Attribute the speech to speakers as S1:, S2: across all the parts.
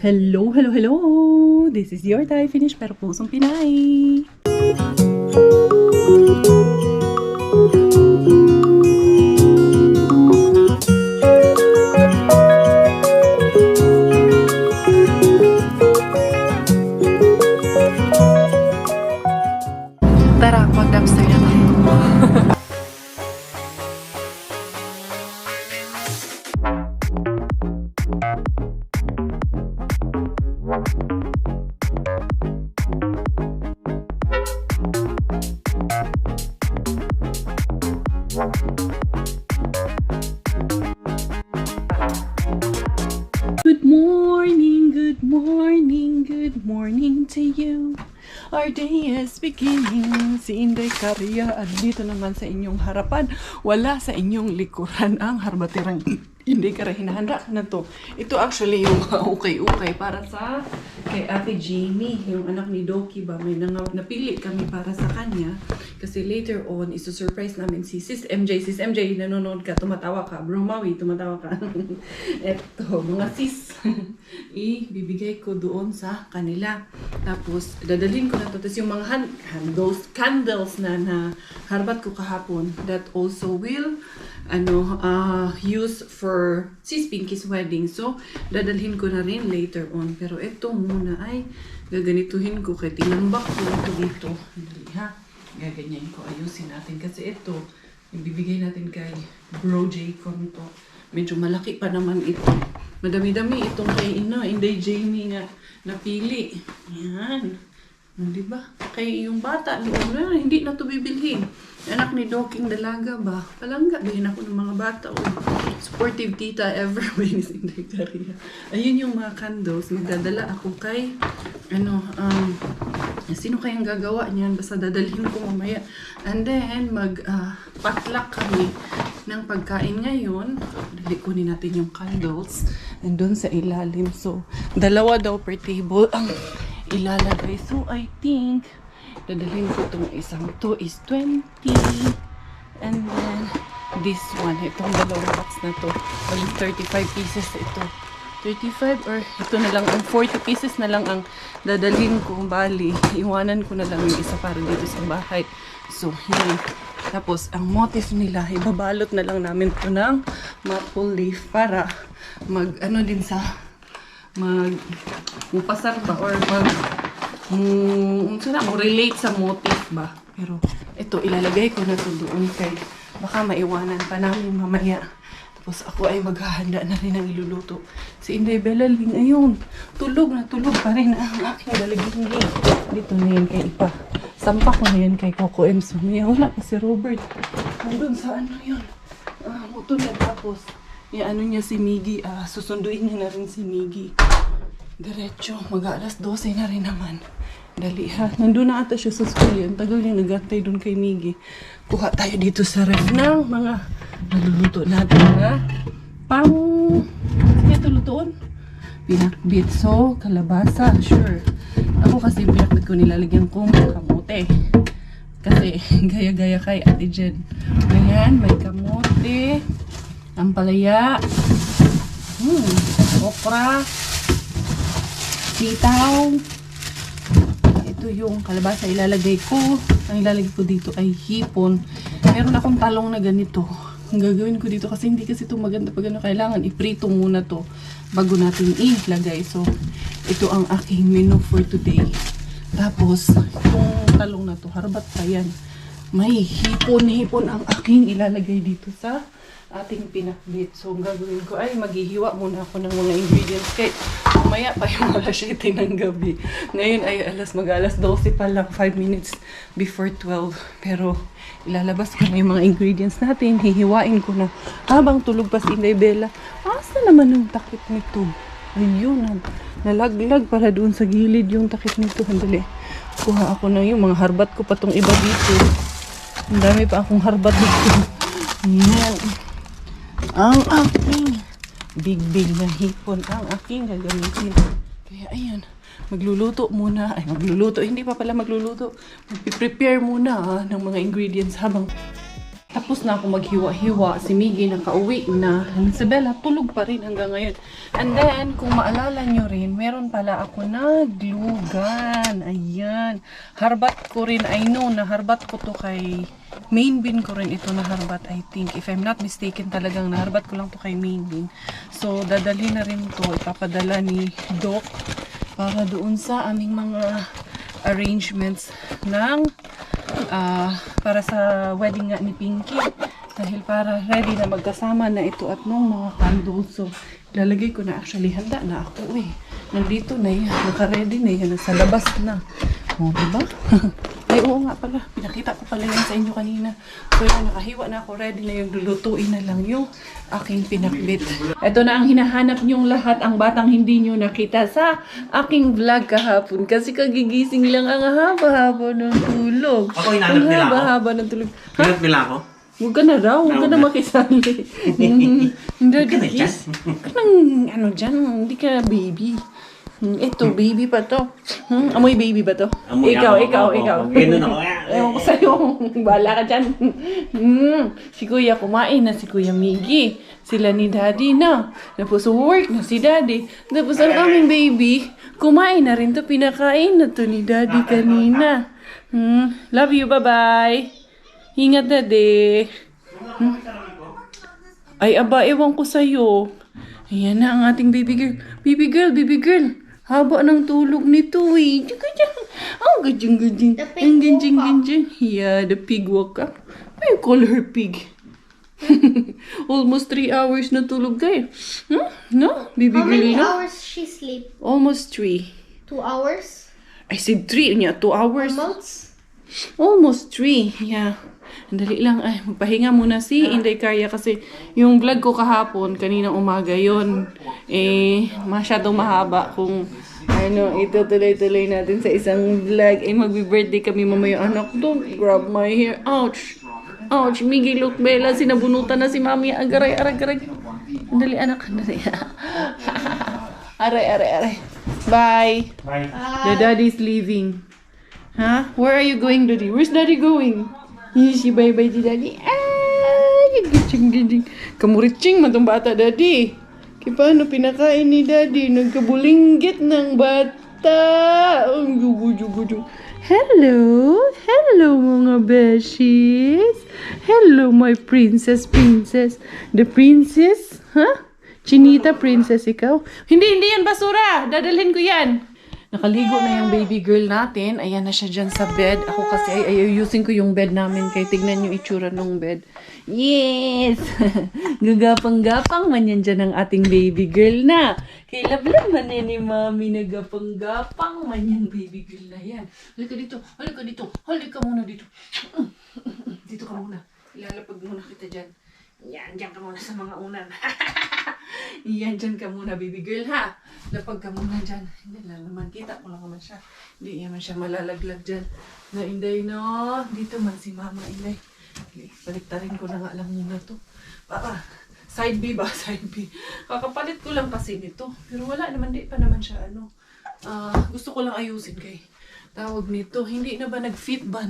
S1: Hello, hello, hello! This is your Thai Finish pero pusong Pinay! Tara, mag-dumpster na tayo. Good morning, good morning to you. Our day is beginning. Si Inday Caria at dito naman sa inyong harapan. Wala sa inyong likuran ang harbatirang Inday Caria. Hinahanda na to. Ito actually yung ukay-ukay para sa kay Ate Jamie, yung anak ni Doki ba. May napili kami para sa kanya. Kasi later on, iso-surprise namin si Sis MJ. Sis MJ, nanonood ka, tumatawa ka. Bro Maui, tumatawa ka. Eto, mga sis. Ibibigay ko doon sa kanila. Tapos, dadalhin ko na to. Tapos yung mga candles na harbat ko kahapon, that also will use for Sis Pinky's wedding. So, dadalhin ko na rin later on. Pero ito muna ay gaganituhin ko. Kaya tinambak ko ito dito. Dali ha. Gaganyan ko. Ayusin natin. Kasi ito, ibibigay natin kay Bro Jacob to. Medyo malaki pa naman ito. Madami-dami itong kay Inday Jamie nga napili. Yan. Diba? Kay yung bata, hindi na ito bibilhin. Anak ni Doking dalaga ba? Palangga, bilhin ako ng mga bata. Supportive tita ever when is Inday Caria. Ayun yung mga candles. Magdadala ako kay sino kayang gagawa niyan? Basta dadalhin ko mamaya. And then, potluck kami ng pagkain ngayon. Dali kunin natin yung candles. And doon sa ilalim. So, dalawa daw per table ang ilalagay. So, I think, dadalhin ko itong isang to is 20. And then, this one, itong dalawang box na to. 35 pieces ito. 35 or ito na lang, ang 40 pieces na lang ang dadalhin ko. Bali, iwanan ko na lang yung isa para dito sa bahay. So, yun. Tapos, ang motif nila, ibabalot na lang namin ito ng maple leaf para mupasar ba or relate sa motif ba. Pero, ito, ilalagay ko na ito doon kay baka maiwanan pa namin mamaya. Tapos ako ay maghahanda na rin ng iluluto. Si Inday Bella Ling, ayun, tulog pa rin ang aking dalaging. Dito na yan kay Ipa. Sampak ko na yan kay Coco Ems. Wala pa si Robert. Nandun sa yun. Muto na tapos. Niya si Miggy. Susunduin niya na rin si Miggy. Diretso, mag-alas 12 na rin naman. Dali ha. Nandun na ata siya sa school yan. Tagal niya nagantay dun kay Miggy. Kuha tayo dito sa ref ng mga naluluto natin na ito lutoon. Pinakbitso, kalabasa, sure. Ako kasi pinakbit ko nilalagyan kong kamote. Kasi gaya-gaya kay Ate Jen. Ayan, may kamote, ampalaya, okra, sitaw. Ito yung kalabasa ilalagay ko. Ang ilalagay ko dito ay hipon. Meron akong talong na ganito. Ang gagawin ko dito kasi hindi kasi ito maganda pag kailangan iprito muna to bago natin ilagay. So, ito ang aking menu for today. Tapos, itong talong na to, harbat pa yan. May hipon ang aking ilalagay dito sa ating pinakbit. So, ang gagawin ko ay maghihiwa muna ako ng mga ingredients kay mamaya pa yung alas 7 ng gabi. Ngayon ay mag-alas 12 pa lang, 5 minutes before 12. Pero, ilalabas ko na yung mga ingredients natin. Hihiwain ko na. Habang tulog pa si Inday Bella, asa naman yung takip nito? Ayun, nalaglag para doon sa gilid yung takip nito. Handali. Kuha ako na yung mga harbat ko pa tong iba dito. Ang dami pa akong harbat dito. Ayan. Ang aking big na hipon ang aking gagamitin. Kaya ayan, magluluto muna. Hindi pa pala magluluto. Mag-prepare muna ng mga ingredients habang Tapos na ako maghiwa-hiwa. Si Miggy nakauwi na. Si Bella tulog pa rin hanggang ngayon. And then, kung maalala nyo rin, meron pala ako na glue gun. Ayan. Harbat ko rin. I know na harbat ko to kay main bin ko rin ito na harbat, I think. If I'm not mistaken talagang naharbat ko lang to kay main bin. So, dadali na rin to. Ipapadala ni Doc para doon sa aming mga arrangements ng para sa wedding nga ni Pinky. Dahil para ready na magkasama na ito at nung mga candles. So, lalagay ko na actually. Handa na ako eh. Nandito na yan. Naka-ready na yan. Nasa labas na. O, diba? Ay, oo nga pala. Pinakita ko pala yan sa inyo kanina. So, yun, nakahiwa na ako. Ready na yung lulutuin na lang yung aking pinakbit. Ito na ang hinahanap nyong lahat. Ang batang hindi nyo nakita sa aking vlog kahapon. Kasi kagigising lang ang haba-haba ng tulog.
S2: Ako, hinanap nila ako.
S1: Haba-haba ng tulog.
S2: Hinanap nila ako?
S1: Huwag ka na raw. Huwag ka na makisali. Hindi ka na dyan. Ano dyan? Hindi ka baby. Ito, baby pa to. Amoy baby ba to?
S2: Amoy
S1: ikaw.
S2: Ganun ako.
S1: Ewan ko sa'yo. Bahala ka dyan. Si Kuya kumain na si Kuya Miggy. Sila ni Daddy na. Tapos work na si Daddy. Tapos ang aming baby, kumain na rin to. Pinakain na to ni Daddy kanina. Love you. Bye-bye. Ingat, Daddy. Ay, aba, ewan ko sa'yo. Ayan na ang ating baby girl. Baby girl. Haba ng tulog nito eh. Ang gajing. Ang gajing. Yeah, the pig woke up. Why you call her pig? Almost 3 hours na tulog kayo. No? Baby
S3: How
S1: girl
S3: many
S1: na?
S3: hours she sleep?
S1: Almost 3.
S3: 2 hours?
S1: I said 3. Yeah, 2 hours.
S3: Months?
S1: Almost 3. Yeah. Andali lang. Ay, magpahinga muna si Inday Karya kasi yung vlog ko kahapon, kaninang umaga yon masyadong mahaba kung ito tuloy-tuloy natin sa isang vlog. Magbe-birthday kami mamaya. Anak, don't grab my hair. Ouch! Ouch! Miggy, look, Bella, sinabunutan na si Mami. Agaray. Andali, anak. Andali. Aray. Bye!
S2: Bye.
S1: The daddy's leaving. Huh? Where are you going, Daddy? Where's Daddy going? Si bye-bye di Daddy. Gijing. Kamuritsing man tong bata, Daddy. Kaya paano pinakain ni Daddy? Nagkabulinggit ng bata. Ang jugo. Hello mga beshies. Hello my princess. The princess? Huh? Chinita princess ikaw? Hindi yan basura. Dadalhin ko yan. Nakaligo na yung baby girl natin. Ayan na siya dyan sa bed. Ako kasi ayusin ko yung bed namin. Kaya tignan yung itsura ng bed. Yes! Gagapang-gapang man yan dyan ang ating baby girl na. Kaya lablab man yan ni Mami. Nagapang-gapang man yan baby girl na yan. Halika dito. Halika muna dito. Dito ka muna. Ilalapag muna kita dyan. Yan, dyan ka muna sa mga unan. Yan, dyan ka muna, baby girl, ha? Lapag ka muna dyan. Hindi lang naman, kita ko lang naman siya. Hindi naman siya malalaglag dyan. Na Inday, no? Dito man si Mama, Inday. Okay, paliktarin ko na nga lang muna to. Side B ba? Side B. Kakapalit ko lang kasi nito. Pero wala naman, di pa naman siya, gusto ko lang ayusin kay tawag nito. Hindi na ba nag-fit ba?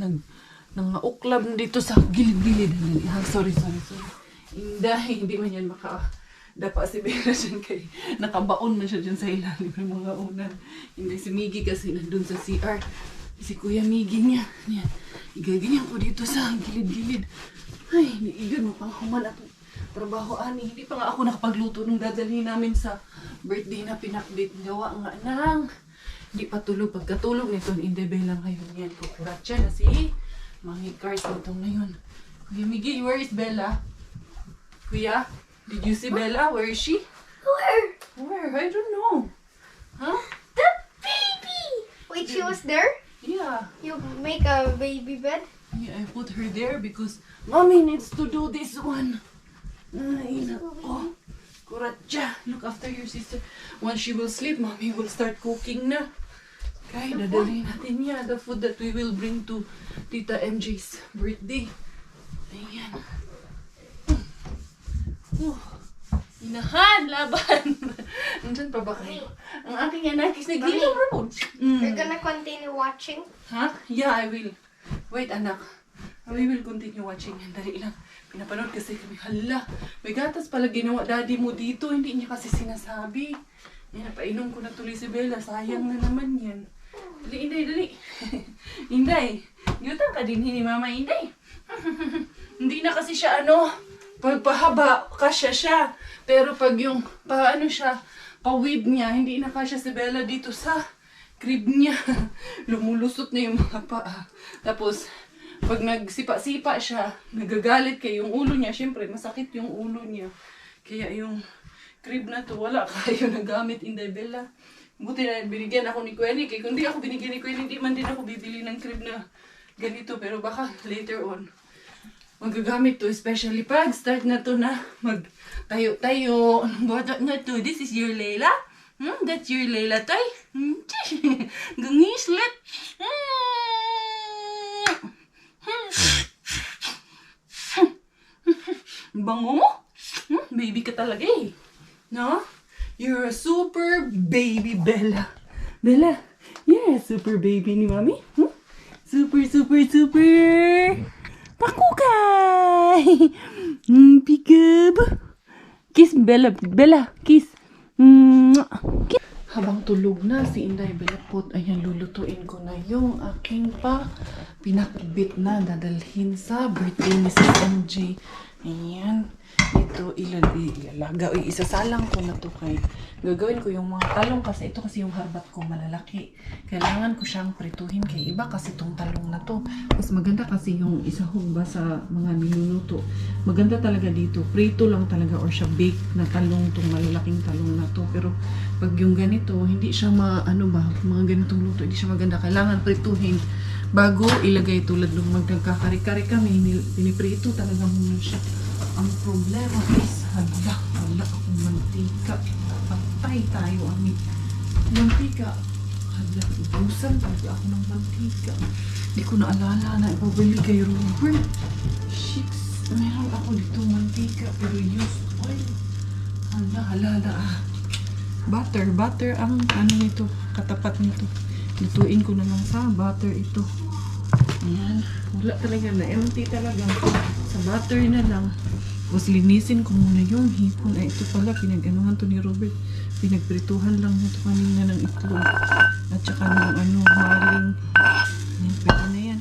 S1: Nang-uklab dito sa gilid-gilid. Sorry. Hindi man yan dapa si Bella dyan kay nakabaon man siya dyan sa ilalim ng mga unan. Hindi si Miggy kasi nandun sa CR. Si Kuya Miggy niya. Yan. Igaganyan ko dito sa gilid-gilid. Ay, igan mo pang human at trabaho ani. Hindi pa nga ako nakapagluto nung dadalhin namin sa birthday na pinakbit. Gawa nga nang hindi pa tulog. Pagkatulog nito ni Inday Bella ngayon yan. Kukurat siya na si Mami Cars nitong ngayon. Kuya Miggy, where is Bella? Kuya? Did you see Bella? Where is she? Where? I don't know. Huh?
S3: The baby! Wait, she was there?
S1: Yeah.
S3: You make a baby bed?
S1: Yeah, I put her there because Mommy needs to do this one. Ay, nako. Kuratya. Look after your sister. Once she will sleep, Mommy will start cooking na. Okay, dadalhin natin niya. The food that we will bring to Tita MJ's birthday. Ayan. Inahan! Laban! Nandyan pa ba kayo? Ang aking anakis nag-ilaw road.
S3: You're gonna continue watching?
S1: Huh? Yeah, I will. Wait, anak. We will continue watching. Dali lang. Pinapanood kasi kami, hala, may gatas pala ginawa daddy mo dito, hindi niya kasi sinasabi. Yan, napainom ko na tuloy si Bella, sayang na naman yan. Dali, Inday, dali. Inday, yutang ka din ni Mama Inday. Hindi na kasi siya pagpahaba, kasya siya. Pero pag yung, siya, pawid niya, hindi na kasya si Bella dito sa crib niya. Lumulusot na yung mga paa. Tapos, pag nagsipa-sipa siya, nagagalit kay yung ulo niya. Siyempre, masakit yung ulo niya. Kaya yung crib na to, wala kayo nagamit, Inday Bella. Buti na binigyan ako ni Quenny. Kaya kung di ako binigyan ni Quenny, hindi man din ako bibili ng crib na ganito. Pero baka later on, magagamit to. Especially pag start na to na magtayo-tayo. Bata na to. This is your Layla? That's your Layla, Tay? Gangislet. Bango mo? Baby ka talaga eh. No? You're a super baby, Bella. Bella, you're a super baby ni Mami. Super, super, super. Pakukay! Pikab. Kiss, Bella. Bella, kiss. Kiss. Habang tulog na si Inday Belapot, ayan, lulutuin ko na yung aking pinakbit na dadalhin sa birthday ni si MJ. Ayan. Ito, ilalaga. Isasalang ko na to kay. Gagawin ko yung mga talong kasi ito kasi yung harbat ko malalaki. Kailangan ko siyang prituhin kay iba kasi itong talong na to. Mas maganda kasi yung isahog ba sa mga niluluto. Maganda talaga dito. Prito lang talaga or siya bake na talong, itong malalaking talong na to. Pero pag yung ganito, hindi siya mga ganitong luto, hindi siya maganda. Kailangan prituhin bago ilagay tulad nung magkakari-kari kami. Piniprito talaga muna siya. Ang problema is, wala akong mantika. Patay tayo, amin. Mantika. Ubusan talaga ako ng mantika. Hindi ko naalala na ipabili kay Robert. Shits, meron ako dito mantika pero used oil. Butter ang nito, katapat nito. Lutuin ko na lang sa butter ito. Ayan, wala talaga na empty talaga. Sa butter na lang. Tapos linisin ko muna yung hipon. Ay, ito pala, pinag-anuhan to ni Robert. Pinagprituhan lang ito kanina ng itlog. At saka ng maling. Ayan, pwede na yan.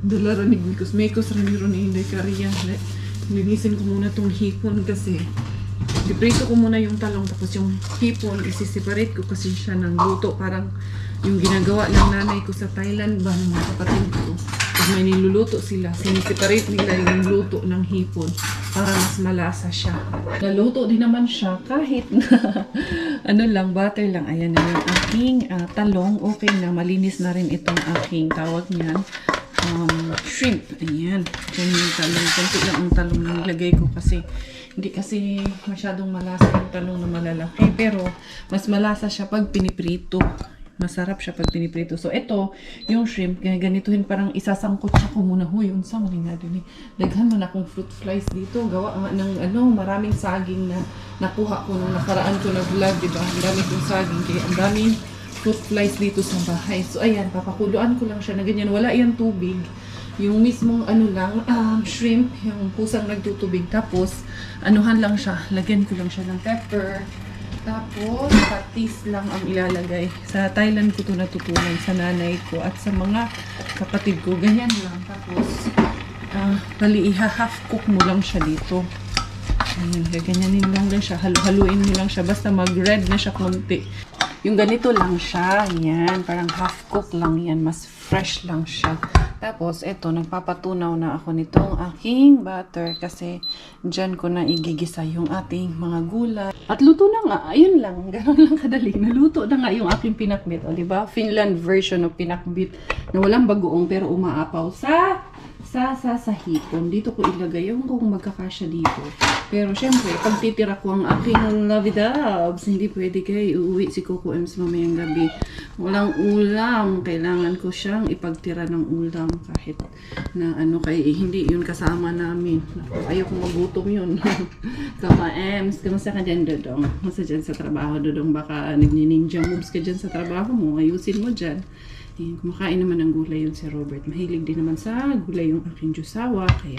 S1: Dala rin ni Guikos. Mekos rin ni Inday Kariya. Linisin ko muna tong hipon kasi iprito ko muna yung talong. Tapos yung hipon, isi-separate ko kasi siya ng luto. Parang yung ginagawa ng nanay ko sa Thailand ba ng mga kapatid ko. Pag may niluluto sila, siniseparate nila yung luto ng hipon para mas malasa siya. Naluto din naman siya kahit na butter lang. Ayan na yung aking talong. Okay na, malinis na rin itong aking tawag niyan. Shrimp. Ayan. Yan yung talong. Kunti lang ang talong na nilagay ko kasi hindi kasi masyadong malasa yung talong na malalaki. Pero mas malasa siya pag piniprito. Masarap siya pag piniprito. So, ito, yung shrimp, ganituhin parang isasangkot siya ko muna. Huy, unsa mo nga din eh. Daghan mo na akong fruit flies dito. Gawa nga ng maraming saging na nakuha ko nung nakaraan ko na vlog, diba? Ang dami kong saging. Kaya ang daming fruit flies dito sa bahay. So, ayan, papakuluan ko lang siya na ganyan. Wala yan tubig. Yung mismong shrimp, yung pusang nagtutubig. Tapos, anuhan lang siya. Lagyan ko lang siya ng pepper. Tapos, patis lang ang ilalagay. Sa Thailand ko ito natutunan, sa nanay ko at sa mga kapatid ko. Ganyan lang. Tapos, half cook mo lang siya dito. Ayan, gaganyanin lang siya. Haluin mo lang siya. Basta mag-red na siya konti. Yung ganito lang siya. Yan, parang half cook lang yan. Mas fresh lang siya. Tapos, eto, nagpapatunaw na ako nitong aking butter kasi dyan ko na igigisa yung ating mga gulay. At luto na nga. Ayun lang. Ganon lang kadali. Naluto na nga yung aking pinakbit. O, diba? Finland version of pinakbit na walang bagoong pero umaapaw sa hipon. Dito ko ilagay yung kung magkakasya dito. Pero syempre, pag titira ko ang aking lovey-dubs, hindi pwede kayo uuwi si Coco Ems mamayang gabi. Walang ulam. Kailangan ko siyang ipagtira ng ulam kahit na ano kay hindi yun kasama namin. Ayoko magutom yun. Kama Ems, kamusta ka dyan, Dodong? Kamusta dyan sa trabaho, Dodong? Baka nagni-ninja moves ka dyan sa trabaho mo. Ayusin mo dyan. Kumakain naman ng gulay yun si Robert. Mahilig din naman sa gulay yung aking jusawa. Kaya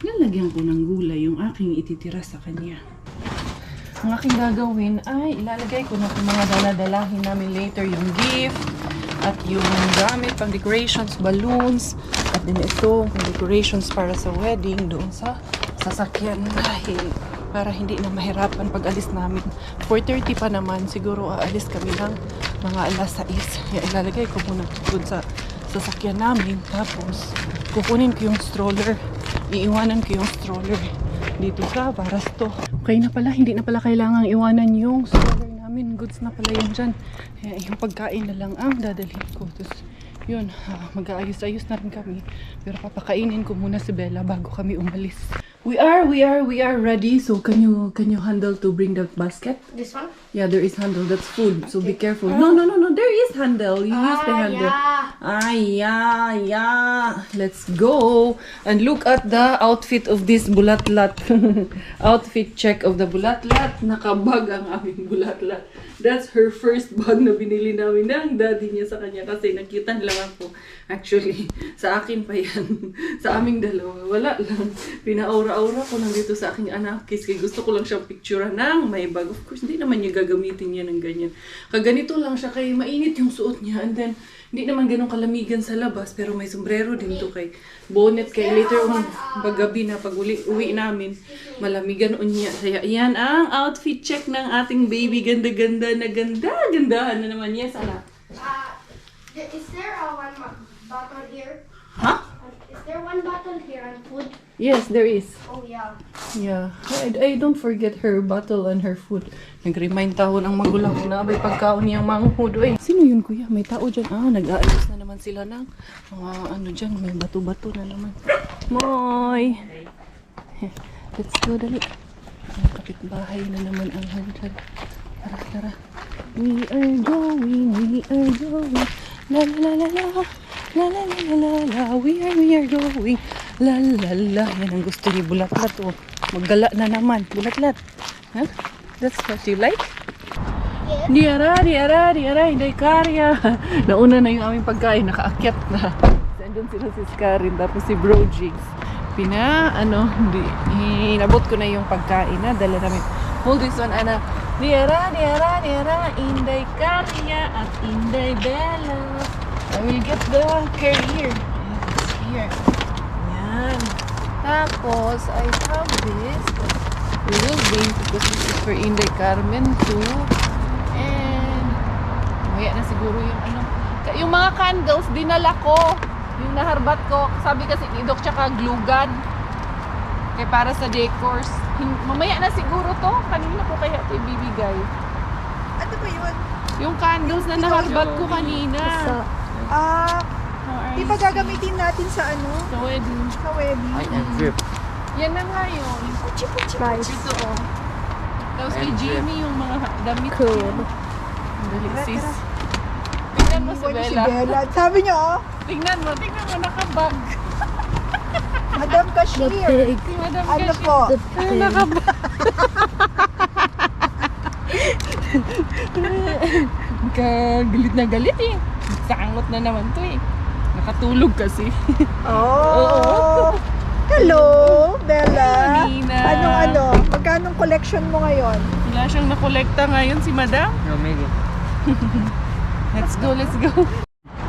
S1: lalagyan ko ng gulay yung aking ititira sa kanya. Ang aking gagawin ay ilalagay ko na itong mga daladalahin namin later, yung gift at yung gamit, pang decorations, balloons, at din ito, pang decorations para sa wedding doon sa sasakyan dahil para hindi na mahirapan pag alis namin. 4:30 pa naman, siguro aalis kami ng mga alas 6. Kaya ilalagay ko muna doon sa sasakyan namin. Tapos, kukunin ko yung stroller. Iiwanan ko yung stroller dito sa Barasto. Okay na pala, hindi na pala kailangang iwanan yung stroller namin. Goods na pala yun dyan. Kaya yung pagkain na lang ang dadalhin ko. Tapos, yun, mag-aayos-ayos na rin kami. Pero papakainin ko muna si Bella bago kami umalis. We are ready. So, can you handle to bring the basket?
S3: This one?
S1: Yeah, there is handle. That's food. So be careful. No. There is handle. You use the handle.
S3: Yeah.
S1: Yeah. Let's go. And look at the outfit of this bulatlat. Outfit check of the bulatlat. Nakabag ang aming bulatlat. That's her first bag na binili namin ng daddy niya sa kanya kasi nakita lang ako. Actually, sa akin pa yan. Sa aming dalawa. Wala lang. Pinaura-aura ko lang dito sa aking anak. Kasi gusto ko lang siyang picturean ng may bag. Of course, hindi naman niya gagamitin niya ng ganyan. Kaganito lang siya kay mainit yung suot niya. And then, hindi naman ganun kalamigan sa labas. Pero may sombrero din to kay bonnet. Kay later on, paggabi na, pag uwi namin, malamigan on niya. Kaya yan ang outfit check ng ating baby. Ganda-ganda na ganda. Gandahan na naman. Yes, anak.
S3: Is there one bottle here?
S1: Huh?
S3: Is there one bottle here on food?
S1: Yes, there is.
S3: Oh yeah.
S1: Yeah. I don't forget her bottle and her food. Nag-remind taon ang magulang ko na abay pagkaon niyang manghud. Eh. Sino yun, kuya? May tao dyan. Nag-aalis na naman sila ng ano dyan. May bato-bato na naman. Moy! Let's go, dali. Ang kapitbahay na naman ang handyan. Tara. We are going. La la la la. La la la la la. We are going. La la la. Yan ang gusto ni Bulatlat. Oh. Maggala na naman. Bulatlat. Huh? That's what you like?
S3: Yes.
S1: Diara. Hindi karya. Nauna na yung aming pagkain. Nakaakyat na. Sandun sila si Scarin. Tapos si Bro Jigs. Inabot ko na yung pagkain na. Dala namin. Hold this one, Ana. Diara. Inday karya at Inday Bella. I will get the carrier. It's here. Yan. Tapos, I have this. We will bring because this is for Inday Carmen too. And, maya na siguro yung ano. Yung mga candles, dinala ko. Yung naharbat ko. Sabi kasi ni Doc tsaka glue gun. Kaya para sa decors. Mamaya na siguro to. Kanina ko kaya ito ibibigay.
S4: Ano ba yun?
S1: Yung candles na naharbat ko kanina.
S4: Di ba gagamitin natin sa ano?
S1: Sa wedding.
S4: Sa wedding.
S1: Yan na nga yun.
S4: Guys.
S1: Ito oh. Tapos kay Jamie yung mga damit
S4: Cool.
S1: niya. Dali
S4: Tara,
S1: sis.
S4: tara.
S1: Tingnan mo si
S4: Iwan niyo
S1: Bella.
S4: Sabi niyo, oh,
S1: Tingnan mo nakabag.
S4: Madam Cashier.
S1: Si Madam
S4: Ano
S1: Gashi.
S4: po?
S1: Nakabag. Galit na galit eh. Sangot na naman to eh. Nakatulog kasi.
S4: Oh. Hello, Bella.
S1: Nina.
S4: Ano? Magkanong collection mo ngayon?
S1: Wala siyang nakolekta ngayon si Madam.
S2: No, maybe.
S1: Let's go.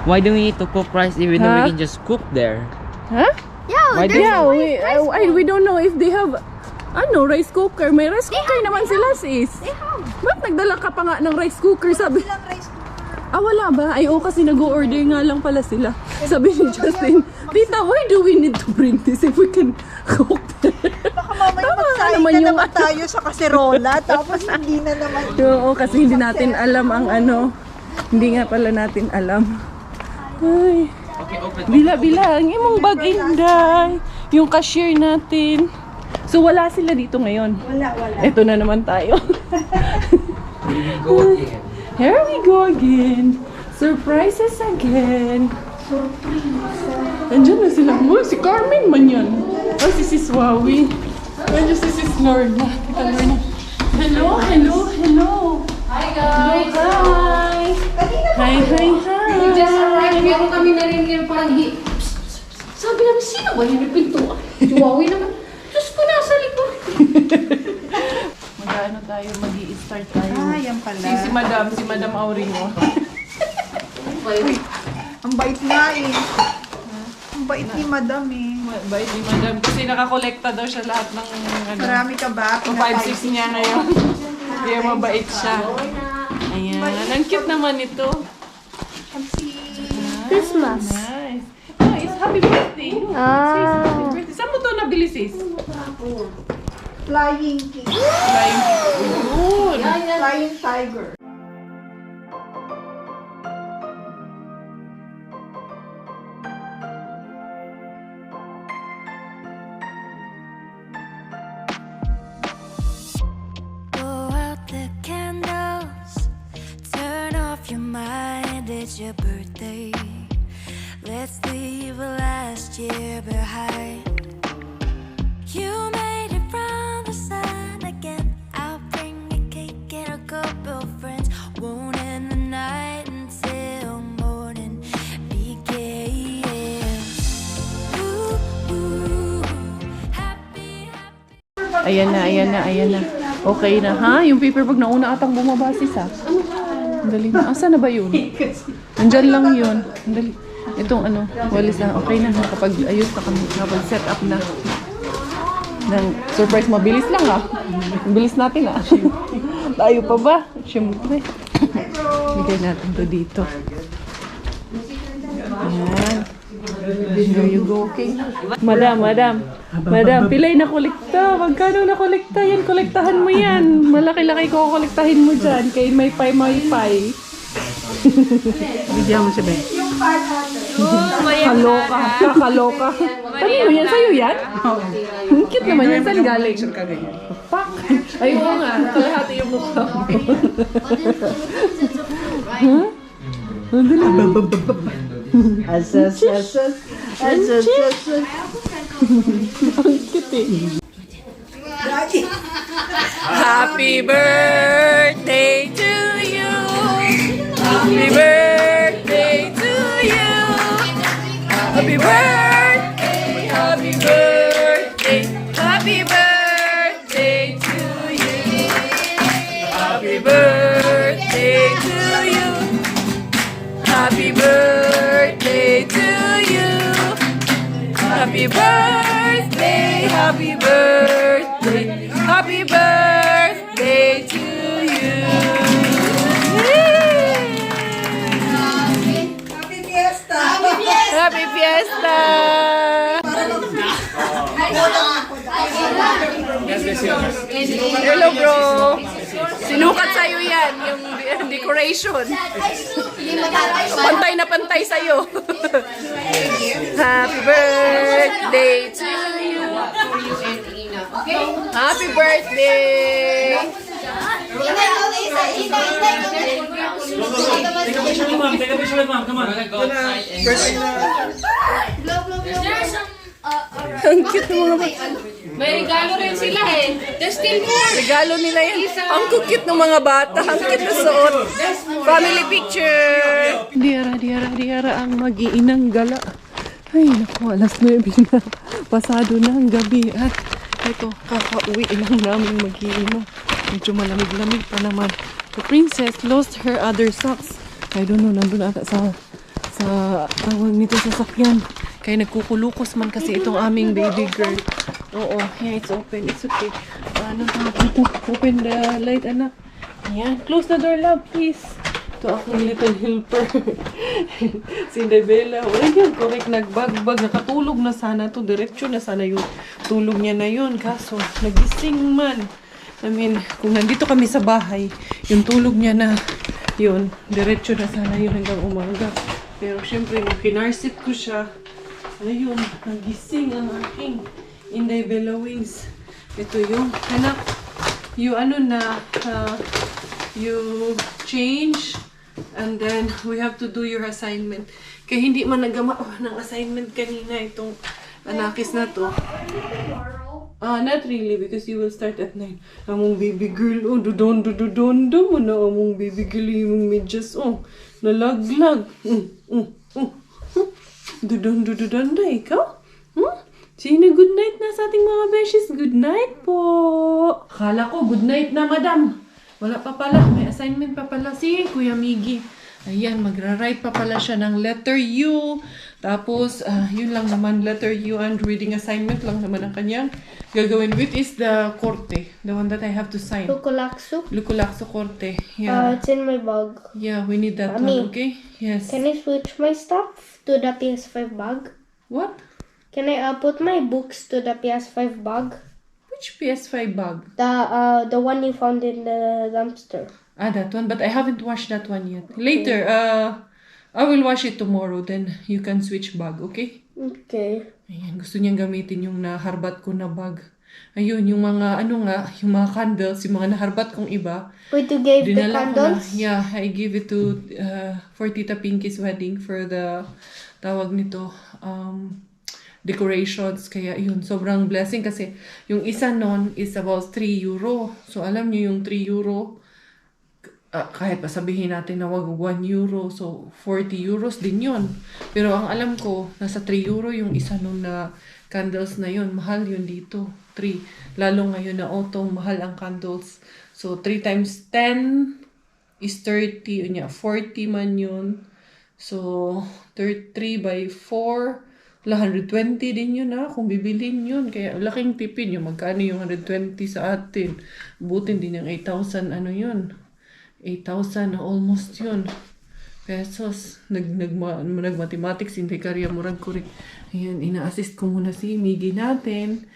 S2: Why do we need to cook rice even though we can just cook there?
S1: Huh?
S3: Yeah,
S2: Why
S3: there's
S1: Yeah,
S3: rice
S1: we don't know if they have rice cooker. May rice cooker naman sila, sis. Ba't nagdala ka pa nga ng rice cooker? Sabi,
S4: Ilang rice cooker?
S1: wala ba? Ay, kasi nag-order nga lang pala sila. Sabi ni Justin, Tita, why do we need to bring this if we can cook there?
S4: Baka mamaya
S1: Tama
S4: magsahin
S1: naman
S4: na
S1: yung
S4: naman tayo sa kaserola, tapos hindi na naman.
S1: Oo, kasi hindi natin alam ang hindi nga pala natin alam. Ay,
S2: Okay, open.
S1: bila-bila, ang imong bag Inday. Yung cashier natin. So, wala sila dito ngayon.
S4: Wala.
S1: Ito na naman tayo.
S2: Here we go again.
S1: Here we go again. Surprises again. Andiyan na sila. Oh, si Carmen man yan. Oh, si Sis Wawi. Andiyan si Sis Lorna. Tita Lorna. Hello, hello, hello.
S5: Hi guys!
S1: Hi. Hi, hi, hi.
S5: We just arrived. Meron kami narinig parang sabi namin, sino ba yun yung pintuan? Juwawi naman. Diyos ko, nasa likod.
S1: Mag-ano tayo, mag-i-start tayo.
S4: Ah, yan pala.
S1: Si Madam Aurino.
S4: Ang bait nga eh. Ang bait ni Madam eh.
S1: Bait ni Madam. Kasi nakakolekta daw siya lahat ng ano.
S4: Marami ka ba?
S1: 5-6 niya ngayon. Kaya mabait siya. Ayan. Ang cute naman ito.
S3: Christmas.
S1: Nice. Oh, it's happy birthday.
S3: Ah.
S1: Happy birthday. Saan mo ito nabili, sis?
S4: Flying king.
S1: Flying. Yun.
S4: Flying tiger.
S6: Blow out the candles, turn off your mind, it's your birthday. Let's leave last year behind. You made it from the sun again. I'll bring a cake and a couple friends. Won't end the night until morning begins. Ooh, ooh, happy, happy.
S1: Ayan na, ayan na, ayan na. Okay na, ha? Yung paper bag na una atang bumaba, sis, ha? Ang dali na. Asa na ba yun? Nandyan lang yun. Ang dali. Itong ano, walis na. Okay na, nakapag-ayos na kami. Nakapag-set up na. Ng surprise, mabilis lang, ha? Mabilis natin, ha? Tayo pa ba? Siyempre. Bigay natin to dito. Ayan. There you go, okay? Madam, pilay na kolekta. Magkano na kolekta yan? Kolektahan mo yan. Malaki-laki ko kolektahin mo dyan. Kaya may pay. Bigyan mo siya, Ben. Kaloka. Kakaloka. Kanino yan? Sa'yo yan? Ang cute naman yan. Saan galing? Pak! Ay, oo nga. Kalahati yung mukha mo. Huh? Ang dali.
S4: Asas.
S1: Ang cute eh. Happy birthday to you. Happy birthday to you. Happy birthday, happy birthday, happy birthday to you. Happy birthday to you. Happy birthday to you. Happy birthday, happy birthday, happy birthday to you.
S4: Happy Fiesta!
S1: Happy Fiesta! Hello, bro. Sinukat sa'yo yan, yung decoration. Pantay na pantay sa'yo. Happy birthday to you. Happy birthday. Ang cute ng mga bata.
S5: May regalo rin sila eh. There's still more.
S1: Regalo nila yan. Ang cute ng mga bata. Ang cute na suot. Family picture. Diara ang mag-iinang gala. Ay, naku, alas 9 na. Pasado na ang gabi. At ito, kakauwi lang namin mag-iina. Medyo malamig-lamig pa naman. The princess lost her other socks. I don't know, nandun ata sa tawag nito sa sakyan. Kaya nagkukulukos man kasi itong aming baby girl. Oo, yeah, it's open. It's okay. Open the light, anak. Ayan, close the door, love, please. Ito akong little helper. Si Devela. Wala yun, correct. Nagbagbag. Nakatulog na sana to. Diretso na sana yung tulog niya na yun. Kaso, nagising man. I mean, kung nandito kami sa bahay, yung tulog niya na yun, diretso na sana yun hanggang umaga. Pero syempre, nung kinarsit ko siya, ayun, nagising ang aking Inday Bella Wings. Ito yung, anak, you ano na, you change And then, we have to do your assignment. Kaya hindi man nagama ng assignment kanina itong anakis na to.
S3: Tomorrow.
S1: Not really, because you will start at 9. Among baby girl, oh, dudon mo na among baby girl, yung medyas, oh, nalaglag. Dudon na, ikaw? Sino good night na sa ating mga beshes? Good night po. Akala ko, good night na, madam. Wala pa pala, may assignment pa pala si Kuya Miggy. Ayan, magra-write pa pala siya ng letter U. Tapos, yun lang naman, letter U and reading assignment lang naman ang kanyang gagawin. Which is the korte, the one that I have to sign.
S3: Lukulaksu.
S1: Lukulakso korte. Yeah.
S3: It's in my bag.
S1: Yeah, we need that
S3: Mommy.
S1: one, okay? Yes.
S3: Can I switch my stuff to the PS5 bag?
S1: What?
S3: Can I put my books to the PS5 bag?
S1: Which PS5 bag?
S3: The one you found in the dumpster.
S1: That one, but I haven't washed that one yet. Later, I will wash it tomorrow, then you can switch bag, okay?
S3: Okay.
S1: Ayan, gusto niyang gamitin yung naharbat ko na bag. Ayun, yung mga, yung mga candles, yung mga naharbat kong iba.
S3: Wait, you gave the
S1: Dinala ko na,
S3: candles?
S1: yeah, I gave it to, for Tita Pinky's wedding for the, tawag nito, decorations. Kaya yun, sobrang blessing kasi yung isa nun is about 3 euro. So, alam niyo yung 3 euro, kahit pa sabihin natin na wag 1 euro, so 40 euros din yun. Pero ang alam ko, nasa 3 euro yung isa nun na candles na yun. Mahal yun dito. 3. Lalo ngayon na autumn, mahal ang candles. So, 3 times 10 is 30. Yun 40 man yun. So, 3 by 4, 120 din yun kung bibilhin yun. Kaya laking tipid yung magkano yung 120 sa atin. Butin din yung 8,000 yun. 8,000 na almost yun. Pesos. Nag-mathematics, hindi karya murag ko rin. Ayan, ina-assist ko muna si Miggy natin.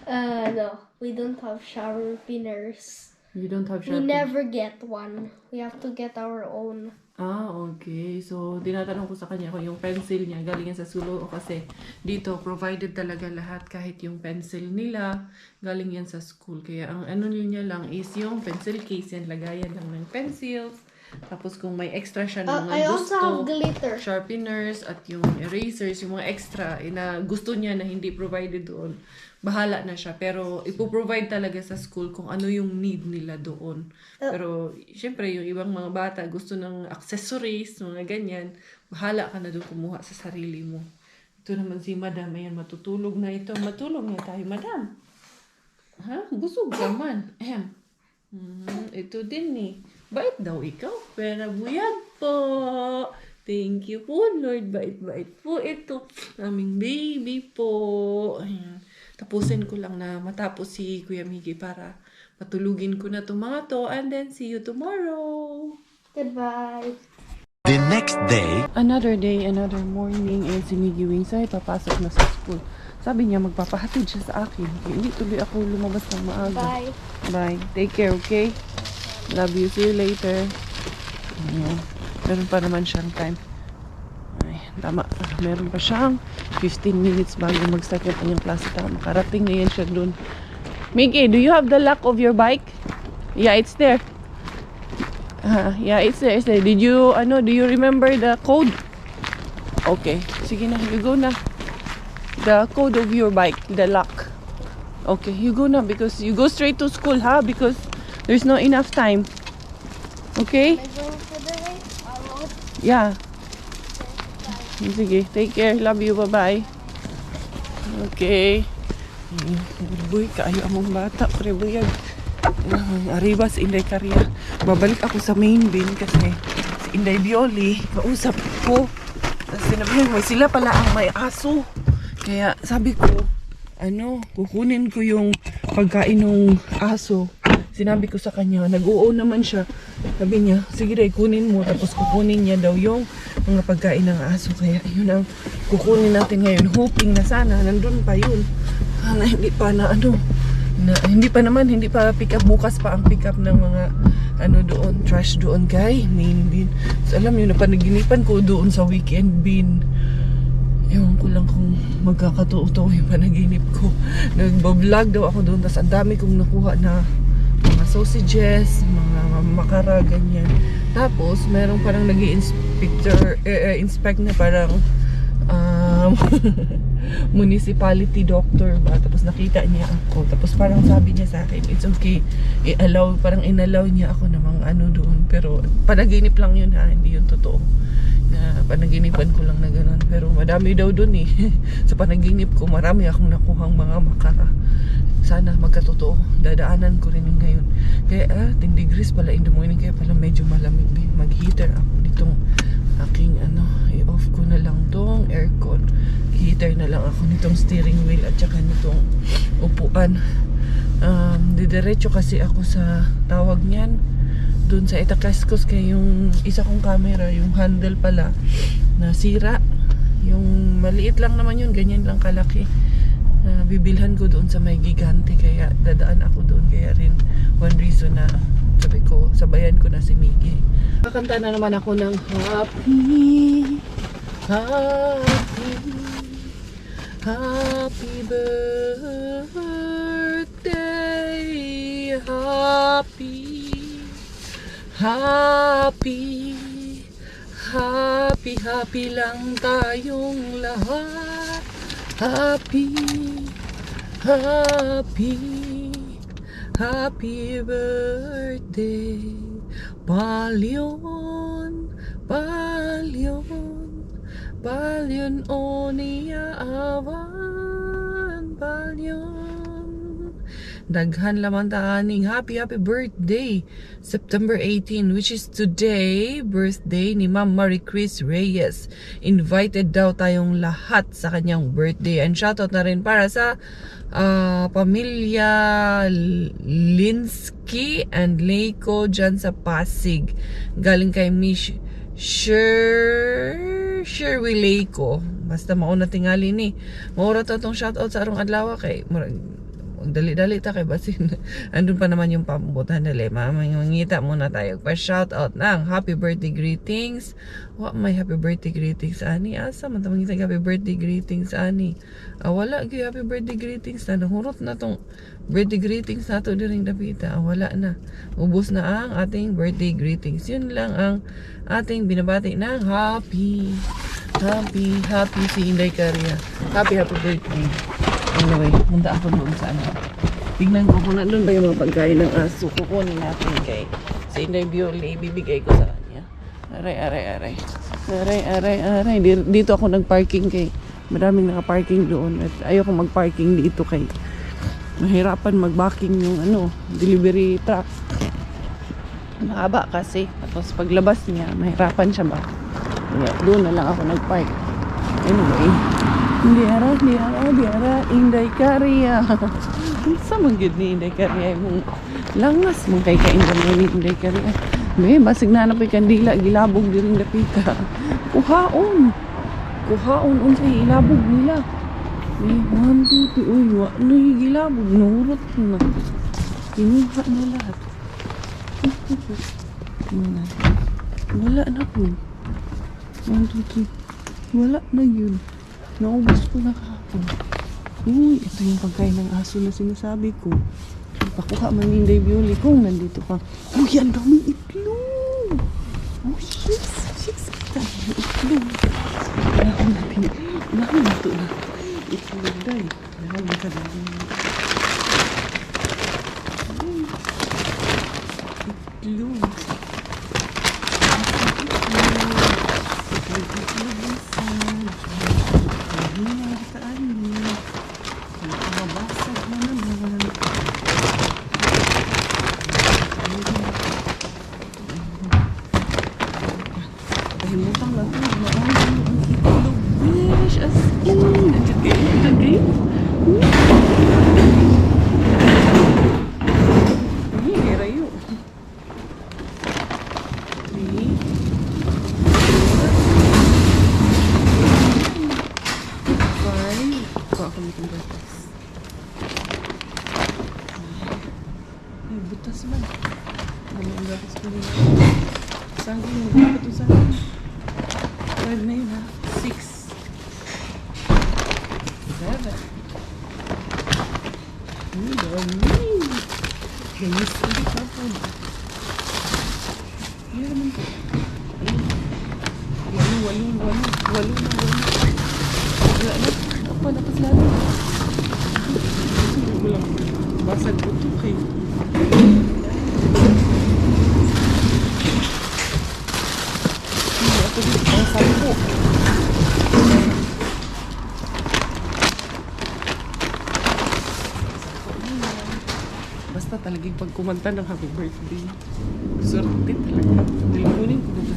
S3: No. We don't have shower pinners.
S1: You don't have
S3: We
S1: sharpie?
S3: never get one. We have to get our own.
S1: Okay. So, tinatanong ko sa kanya kung yung pencil niya galing yan sa sulo o kasi dito, provided talaga lahat kahit yung pencil nila galing yan sa school. Kaya ang niya lang is yung pencil case yan, lagayan lang ng pencils. Tapos kung may extra siya ng mga
S3: I also have glitter.
S1: sharpeners at yung erasers, yung mga extra na gusto niya na hindi provided doon, bahala na siya. Pero ipoprovide talaga sa school kung ano yung need nila doon. Pero syempre yung ibang mga bata gusto ng accessories, mga ganyan, bahala ka na doon kumuha sa sarili mo. Ito naman si Madam, ayan, matutulog na ito. Matulog na tayo, Madam. Busog ka man. Ito din Bait daw ikaw. Pero buyag po. Thank you po, Lord. Bait-bait po ito. Aming baby po. Ayan. Tapusin ko lang na matapos si Kuya Miggy para patulugin ko na itong mga to. And then, see you tomorrow.
S3: Goodbye.
S7: The next day,
S1: Another day, another morning. And si Miggy Wings ay papasok na sa school. Sabi niya, magpapahatid siya sa akin. Kaya hindi tuloy ako lumabas ng maaga.
S3: Bye.
S1: Bye. Take care, okay? Love you. See you later. Ayan. Meron pa naman siyang time. Ay, tama. Meron pa siyang 15 minutes bago mag-start yung kanyang klase. Tama. Makarating na yan siya dun. Miggy, do you have the lock of your bike? Yeah, it's there. Yeah, it's there. It's there. Did you, do you remember the code? Okay. Sige na. You go na. The code of your bike. The lock. Okay. You go na because you go straight to school, because there's not enough time. Okay?
S3: I go for the way.
S1: Yeah. Sige, take care. Love you. Bye-bye. Okay. Boy, kaayo among bata. Prebuyag. Arribas, Inday Karya. Babalik ako sa main bin kasi si Inday Bioli, kausap ko. Tapos sinabihan mo, sila pala ang may aso. Kaya sabi ko, kukunin ko yung pagkain ng aso. Sinabi ko sa kanya, nag-oo naman siya. Sabi niya, sige dahil kunin mo. Tapos kukunin niya daw yung mga pagkain ng aso. Kaya yun ang kukunin natin ngayon. Hoping na sana, nandun pa yun. Na hindi pa hindi pa pick up. Bukas pa ang pick up ng mga doon, trash doon kay main bin. So alam niyo, napanaginipan ko doon sa weekend bin. Ewan ko lang kung magkakatuo-tuo yung panaginip ko. Nagbablog daw ako doon. Tapos ang dami kong nakuha na mga sausages, mga makara, ganyan. Tapos, merong parang inspect na parang municipality doctor ba. Tapos nakita niya ako. Tapos parang sabi niya sa akin, it's okay. Parang inallow niya ako namang ano doon. Pero panaginip lang yun ha, hindi yun totoo. Na panaginipan ko lang na gano'n. Pero madami daw doon eh. Sa panaginip ko, marami akong nakuhang mga makara. Sana magkatotoo. Dadaanan ko rin yung ngayon. Kaya 10 degrees pala in the morning. Kaya pala medyo malamig. Mag-heater ako nitong aking i-off ko na lang tong aircon. Heater na lang ako nitong steering wheel at saka nitong upuan. Didiretso kasi ako sa tawag niyan doon sa Itakaskos, kaya yung isa kong camera, yung handle pala nasira. Yung maliit lang naman yun, ganyan lang kalaki. Bibilhan ko doon sa may gigante, kaya dadaan ako doon. Kaya rin one reason na sabi ko, sabayan ko na si Miggy. Kakanta na naman ako ng happy birthday, happy lang tayong lahat. Happy birthday, Balyon o niyaawan, balyon. Daghan lamang taaning happy birthday, September 18, which is today, birthday ni Ma'am Marie Chris Reyes. Invited daw tayong lahat sa kanyang birthday. And shoutout na rin para sa pamilya Linsky and Leiko dyan sa Pasig. Galing kay Miss Sherwin Leiko. Basta mauna tingali ni. Maura to itong shoutout sa arong adlaw kay dali-dali ta kay basin. Andun pa naman yung pambutan na lema. Mangita muna tayo. Pa-shoutout ng happy birthday greetings. May happy birthday greetings ani. Asa man ta mangita happy birthday greetings ani. Wala gyud happy birthday greetings na. Nahurot na tong birthday greetings nato diring dapita. Wala na. Ubos na ang ating birthday greetings. Yun lang ang ating binabati ng happy si Inday Caria. Happy birthday. Anyway, munta ako doon sa tignan ko kung nandun ba yung mga pagkain ng aso. Kukunin natin kay sa Inday Bioli. Ibibigay ko sa kanya. Aray. Dito ako nagparking kay maraming nakaparking doon. At ayoko magparking dito kay mahirapan magbacking yung delivery truck. Mahaba kasi. Tapos paglabas niya, mahirapan siya ba. Doon na lang ako nagpark. Anyway. Diara, Inday Caria. Sa manggid ni Inday Caria mong langas mong kay kaindan ni Inday Caria. May basig na napay kandila gilabog diring dapita. Kuhaon unsay ilabog nila. May 1, 2, 3. Uy, wa na gilabog nurot na. Kinuha na lahat. Wala na po. 1, 2, 3. Wala na yun. Naubos ko na kahapon. Uy, ito yung pagkain ng aso na sinasabi ko. Pakuha man yung Inday Bioli kung nandito ka. Uy, ang daming itlog! Oh, shucks. Kita yung itlog. Unahan natin na. Itlog day. Unahan ka na. Itlog. Himutang lang ito. Itlog. Wish as in. Nandiyan. Hirayo. Butas man. Ang butas ko rin. Saging, magkakato ito saging. 5 na yun ha. 6. 7. Ang dami. Gamis ulit ako. Kaya naman po. Walo na. Wala na. Apa, lakas lalo. Walang basag po ito kay. Hindi ako dito pang 10. Basta talagang pag kumanta ng happy birthday, swerte talaga. Dilikunin ko na.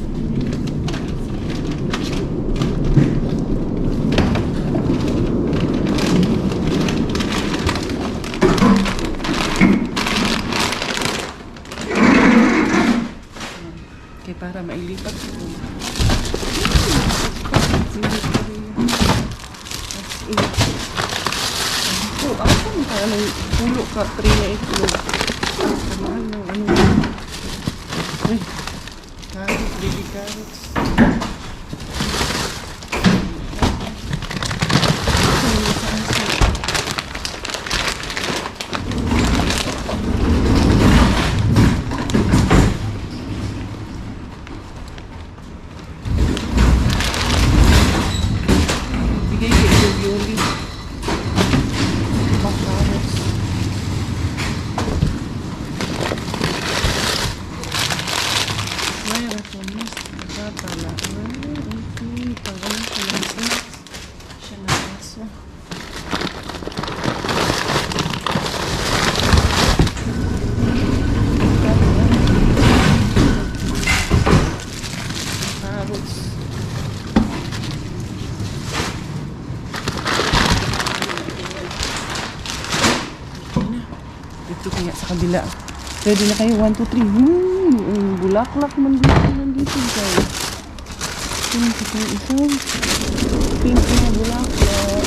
S1: Kaya para mailipat ko. Ako kaya ng pulo ka, 3 na itlog. Mahal ng ano. Ay, carrots, baby carrots. Bigay kay Yuli. Carrots. May rasones. Pala. Okay. Parang kalansin. Siya na aso. Carrots. Ito kaya sa kabila. Ready na kayo? 1, 2, 3. Bulaklak man dito. Nandito guys. Pink ito yung isang. Pink na bulaklak.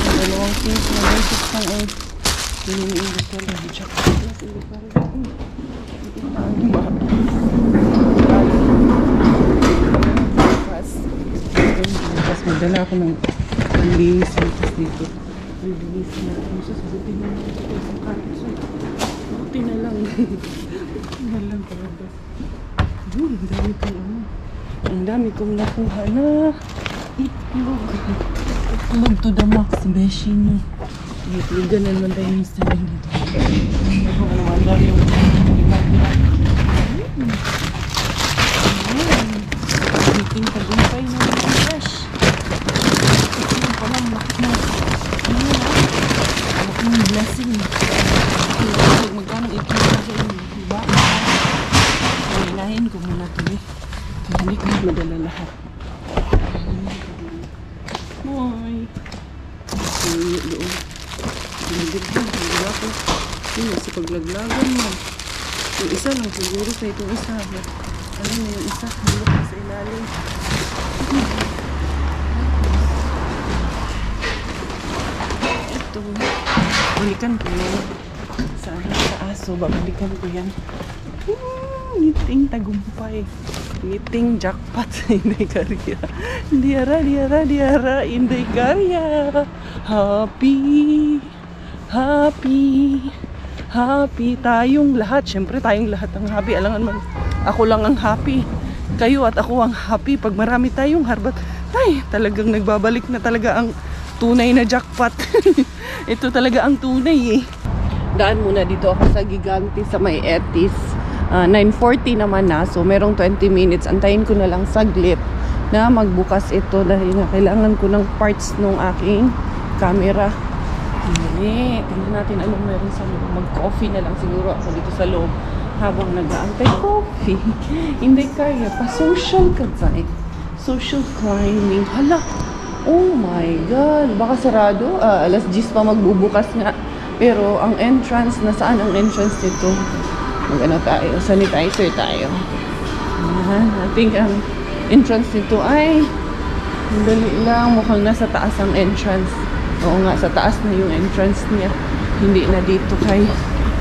S1: Dalawang pink na basic pang ay. Pininiinit ko lang. Check. Tapos magdala ako ng linis dito. Release na ako. Sasagutin na natin ito isang carrots. Buti na lang. Buti na lang talaga. Ang dami kong ano. Ang dami kong nakuha na itlog. Itlog to the max, beshi nyo. Itlogan na naman tayo yung stand dito. Ang dami yung meeting tagumpay na mga fresh. Ito pa lang, lakit na. Ang blessing. Magkano ito na sa inyo, diba? Hilahin ko muna ito eh. Kaya hindi ko madala lahat. Hoy! Suyo doon. Pinagid ko. Pinagid ako. Yun, sa paglaglagan mo. Yung isa lang siguro sa itong isa. Ano na yung isa? Hulok na sa ilalim. Ito. Balikan ko yan. Sana sa aso, babalikan ko yan. Ngiting tagumpay. Ngiting jackpot sa Inday Karya. Diara, Inday Karya. Happy tayong lahat. Siyempre tayong lahat ang happy. Alangan man, ako lang ang happy. Kayo at ako ang happy. Pag marami tayong harbat, talagang nagbabalik na talaga ang tunay na jackpot. Ito talaga ang tunay eh. Daan muna dito ako sa Gigante sa may Etis. 9:40 naman na. So merong 20 minutes. Antayin ko na lang saglit na magbukas ito dahil nga kailangan ko ng parts ng aking camera. Tingnan natin anong meron sa loob. Mag-coffee na lang siguro ako dito sa loob habang nag-aantay coffee. Hindi kaya pa. Social ka tayo. Social climbing. Hala! Oh my God! Baka sarado. Alas 10 pa magbubukas nga. Pero ang entrance, nasaan ang entrance nito? Mag-ano tayo? Sanitizer tayo. I think ang entrance nito ay dali lang. Mukhang nasa taas ang entrance. Oo nga, sa taas na yung entrance niya. Hindi na dito kay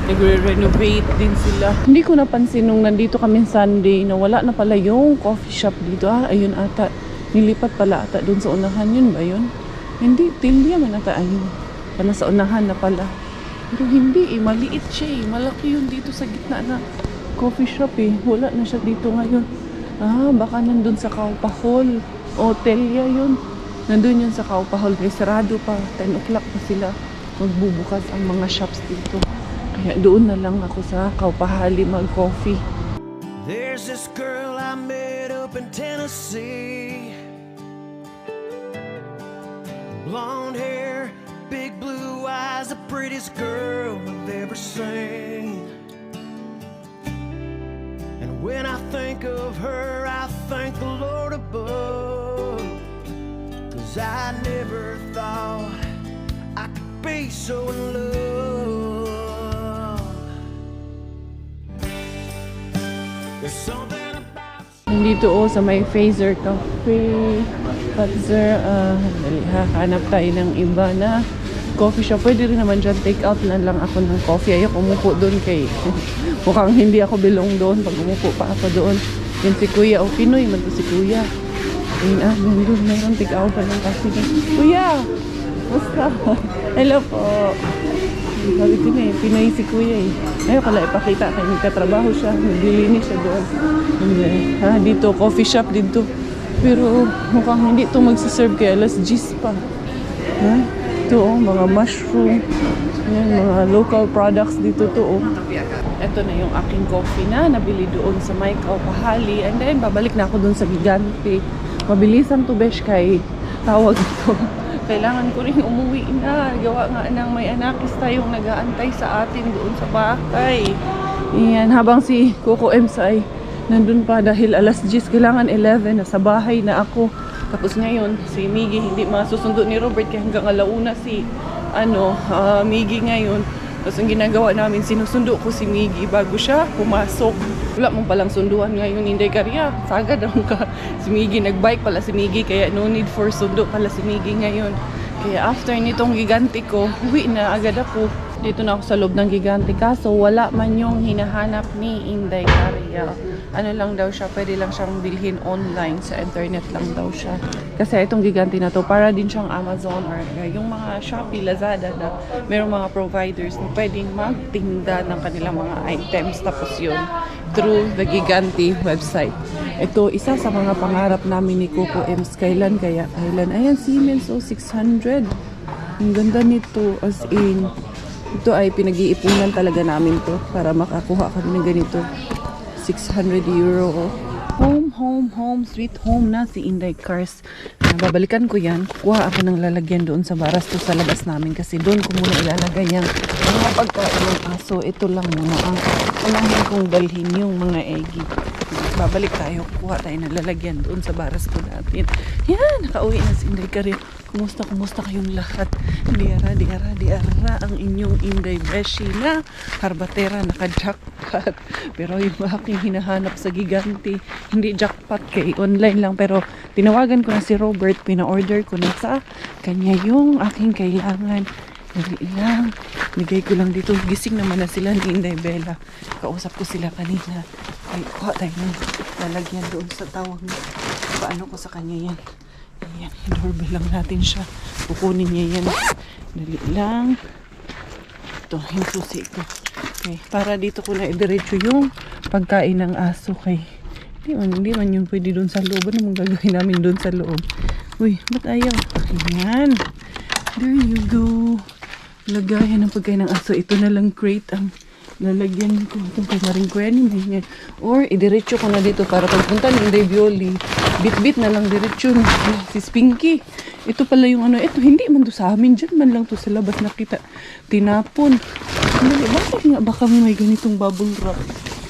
S1: nagre-renovate din sila. Hindi ko napansin nung nandito kami Sunday na wala na pala yung coffee shop dito. Ayun ata. Nilipat pala ata doon sa unahan. Yun ba yun? Hindi, Tilya man ata. Ayun. Pala sa unahan na pala. Pero hindi maliit siya malaki yun dito sa gitna na coffee shop eh. Wala na siya dito ngayon. Baka nandun sa Kaupahol. Hotelya yun. Nandun yun sa Kaupahol. Kaya sarado pa. 10 o'clock pa sila. Magbubukas ang mga shops dito. Kaya doon na lang ako sa Kaupahali mag-coffee.
S8: There's this girl I met up in Tennessee. Blonde hair, big blue eyes, the prettiest girl I've ever seen. And when I think of her, I thank the Lord above. 'Cause I never thought I could be so in love. There's something about
S1: Nandito sa may Fraser Cafe. Pfizer, hanap tayo ng iba na coffee shop. Pwede rin naman dyan, take out lang ako ng coffee. Ayok umupo doon kay mukhang hindi ako belong doon pag umupo pa ako doon. Yun si Kuya, Pinoy man to si Kuya. Ayun, doon mayroon take out pa ng coffee. Kuya! Basta! Hello po! Sabi ko na Pinoy si Kuya eh. Ayok pala ipakita kaya nagkatrabaho siya. Naglilinis siya doon. Dito, coffee shop dito. Pero mukhang hindi ito magsaserve kaya alas 10 pa. Ito mga mushroom. Yan, mga local products dito to. Ito na yung aking coffee na nabili doon sa may Kaupahali. And then babalik na ako doon sa Gigante. Mabilisan to besh kay tawag ito. Kailangan ko rin umuwi na. Gawa nga ng may anakis tayong nag-aantay sa atin doon sa bahay. Yan, habang si Coco Ems ay nandun pa dahil alas 10, kailangan 11, nasa bahay na ako. Tapos ngayon, si Miggy hindi masusundo ni Robert kaya hanggang alauna si Miggy ngayon. Tapos ang ginagawa namin, sinusundo ko si Miggy bago siya pumasok. Wala mong palang sunduan ngayon, hindi karya. Sagad ang ka. Si Miggy, nagbike pala si Miggy kaya no need for sundo pala si Miggy ngayon. Kaya after nitong Gigante ko, uwi na agad ako. Dito na ako sa loob ng Gigante kaso wala man yung hinahanap ni Inday Karya. Ano lang daw siya, pwede lang siyang bilhin online, sa internet lang daw siya. Kasi itong Gigante na to, para din siyang Amazon or yung mga Shopee, Lazada na mayroong mga providers na pwedeng magtinda ng kanilang mga items. Tapos yun, through the Gigante website. Ito, isa sa mga pangarap namin ni Coco Ems. Kailan? Ayan, Siemens 600. Ang ganda nito, as in. Ito ay pinag-iipunan talaga namin to para makakuha kami ng ganito. 600 euro. Home, sweet home na si Inday Cars. Babalikan ko yan. Kuha ako ng lalagyan doon sa baras to sa labas namin kasi doon ko muna ilalagay yung mga pagkain ng aso. Ito lang muna ang unahin kong dalhin yung mga eggy. Babalik tayo. Kuha tayo ng lalagyan doon sa baras ko natin. Yan, nakauwi na si Inday Cars. Kumusta kayong lahat? Diara ang inyong Inday Beshi na harbatera naka-jackpot. Pero yung aking hinahanap sa Gigante, hindi jackpot kay online lang. Pero tinawagan ko na si Robert, pina-order ko na sa kanya yung aking kailangan. Dali lang, bigay ko lang dito. Gising naman na sila ni Inday Bella. Kausap ko sila kanina. Ay, kuha tayo ng lalagyan doon sa tawag. Paano ko sa kanya yan? Ayan, doorbell lang natin siya. Kukunin niya yan. Dali lang. Ito, yung susi ko. Okay, para dito ko na idiretso yung pagkain ng aso kay. Hindi man yun pwede doon sa loob. Ano mong gagawin namin doon sa loob? Uy, ba't ayaw? Ayan. There you go. Lagayan ng pagkain ng aso. Ito na lang crate ang lalagyan ko. Itong kay Maring Kuya. Or, idiretso ko na dito para pagpunta ng Inday Violi. Bit-bit na lang diretso si Spinky. Ito pala yung ito hindi man to sa amin, dyan man lang to sa labas nakita. Tinapon. Bakit nga baka may ganitong bubble wrap?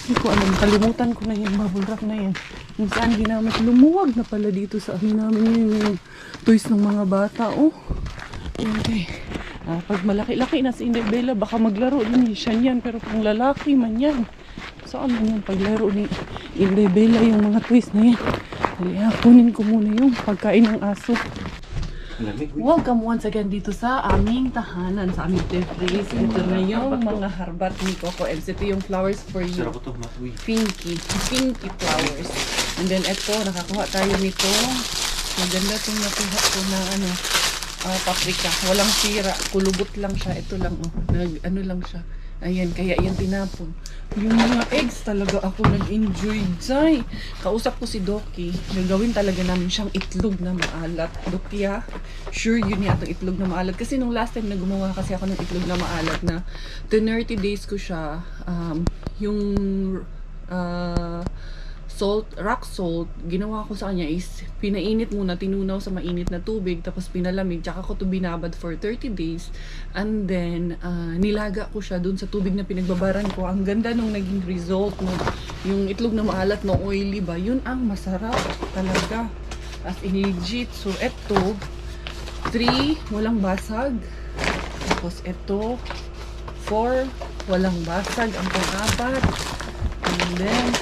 S1: Hindi ko alam, kalimutan ko na yung bubble wrap na yan. Kung saan ginamit, lumuwag na pala dito sa amin namin yung toys ng mga bata. Okay. Pag malaki-laki na si Inday Bella, baka maglaro din siya yan. Pero kung lalaki man yan, saan man yung paglaro ni Inday Bella yung mga toys na yan? Kunin ko muna yung pagkain ng aso. Welcome once again dito sa aming tahanan, sa aming terrace. Ito na yung mga harbat ni Coco Ems. Ito yung flowers for you. Pinky flowers. And then ito, nakakuha tayo nito. Maganda itong nakuha ko na paprika. Walang sira. Kulubot lang siya. Ito lang lang siya. Ayan, kaya yan tinapon. Yung mga eggs talaga ako nag-enjoy, Zay. Kausap ko si Doki. Gagawin talaga namin siyang itlog na maalat. Doki, ha? Sure yun yung atong itlog na maalat. Kasi nung last time na gumawa kasi ako ng itlog na maalat na 30 days ko siya, yung rock salt, ginawa ko sa kanya is pinainit muna, tinunaw sa mainit na tubig, tapos pinalamig, tsaka ko to binabad for 30 days, and then nilaga ko siya dun sa tubig na pinagbabaran ko. Ang ganda nung naging result mo, yung itlog na maalat no oily ba, yun ang masarap talaga, as in legit. So eto 3 walang basag, tapos eto 4 walang basag ang pang-apat, and then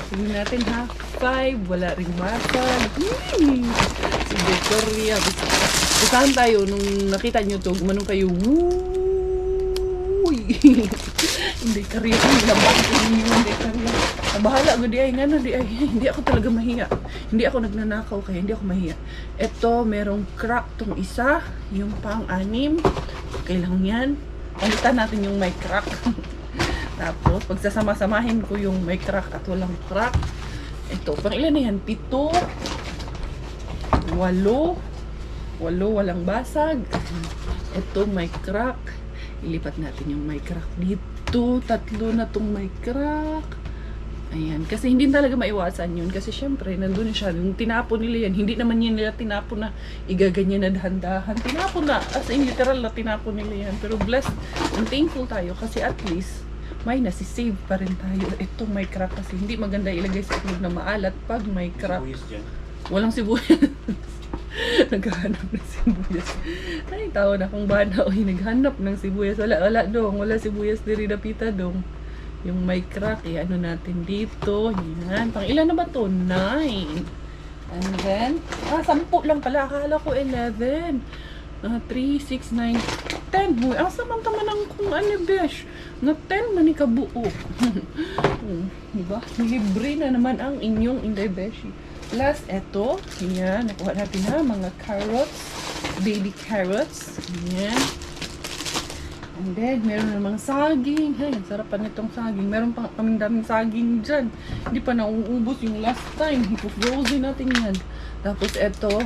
S1: tingnan natin ha, 5 wala ring basag. Si Victoria, busahan tayo nung nakita nyo to, gumanong kayo, wuuuy. Hindi kariya ko, labang ko hindi kariya. Bahala ko di ay, nga na di ay, hindi ako talaga mahiya. Hindi ako nagnanakaw kaya hindi ako mahiya. Ito, merong crack tong isa, yung pang-anim. Okay lang yan. Palitan natin yung may crack. Tapos, pagsasama-samahin ko yung may crack at walang crack. Ito, pang ilan na yan? 7, 8, 8 walang basag. Ito, may crack. Ilipat natin yung may crack dito. 3 na tong may crack. Ayan, kasi hindi talaga maiwasan yun. Kasi syempre, nandun siya. Yung tinapon nila yan, hindi naman yan nila tinapon na igaganyan na dahan-dahan. Tinapon na, as in literal na tinapon nila yan. Pero blessed and thankful tayo kasi at least, may nasi-save pa rin tayo. Ito may crack kasi hindi maganda ilagay sa itlog na maalat pag may crack. Walang sibuyas. Naghahanap ng sibuyas. Ay, tawa na kung bana. Oy, naghanap ng sibuyas. Wala dong. Wala sibuyas diri dapita dong. Yung may crack, ano natin dito. Yan. Pang ilan na ba to? 9. And then, 10 lang pala. Akala ko 11. 3, 6, 9, 10. Uy, asa man tama ng kung ano, besh. Na 10 man ikabuo. Diba? Libre na naman ang inyong inday, beshi. Plus, eto. Yan. Nakuha natin ha. Mga carrots. Baby carrots. Yan. And then, meron namang saging. Ay, ang sarap pa nitong saging. Meron pa kaming daming saging dyan. Hindi pa nauubos yung last time. Ipo-frozen natin yan. Tapos, eto.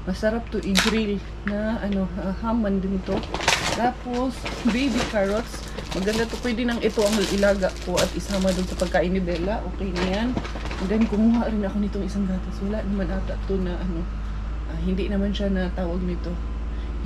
S1: Masarap to i-grill na haman din to. Tapos, baby carrots. Maganda to. Pwede nang ito ang ilaga ko at isama dun sa pagkain ni Bella. Okay na yan. And then, kumuha rin ako nitong isang gatas. Wala naman ata to na hindi naman siya na tawag nito.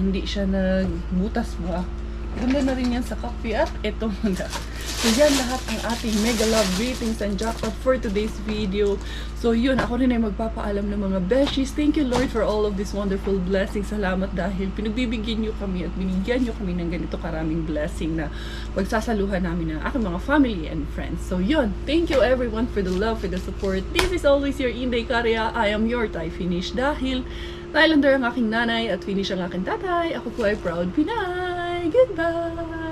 S1: Hindi siya nagbutas ba. Ganda na rin yan sa kape at ito mga. So yan lahat ang ating mega love greetings and jackpot for today's video. So yun, ako rin ay magpapaalam ng mga beshies. Thank you Lord for all of these wonderful blessings. Salamat dahil pinagbibigyan nyo kami at binigyan nyo kami ng ganito karaming blessing na pagsasaluhan namin ng aking mga family and friends. So yun, thank you everyone for the love, for the support. This is always your Inday Karya. I am your Thai Finish dahil Thailander ang aking nanay at Finnish ang aking tatay. Ako po ay proud Pinay. Goodbye!